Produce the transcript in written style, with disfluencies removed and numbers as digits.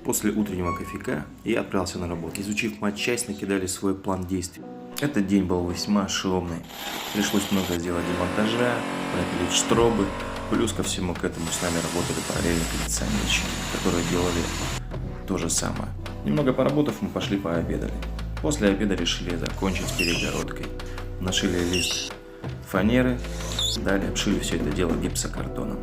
После утреннего кофейка я отправился на работу. Изучив матчасть, накидали свой план действий. Этот день был весьма шумный. Пришлось много сделать демонтажа, пропилить стробы. Плюс ко всему к этому с нами работали параллельно кондиционерщики, которые делали то же самое. Немного поработав, мы пошли пообедали. После обеда решили закончить с перегородкой. Нашили лист фанеры, далее обшили все это дело гипсокартоном.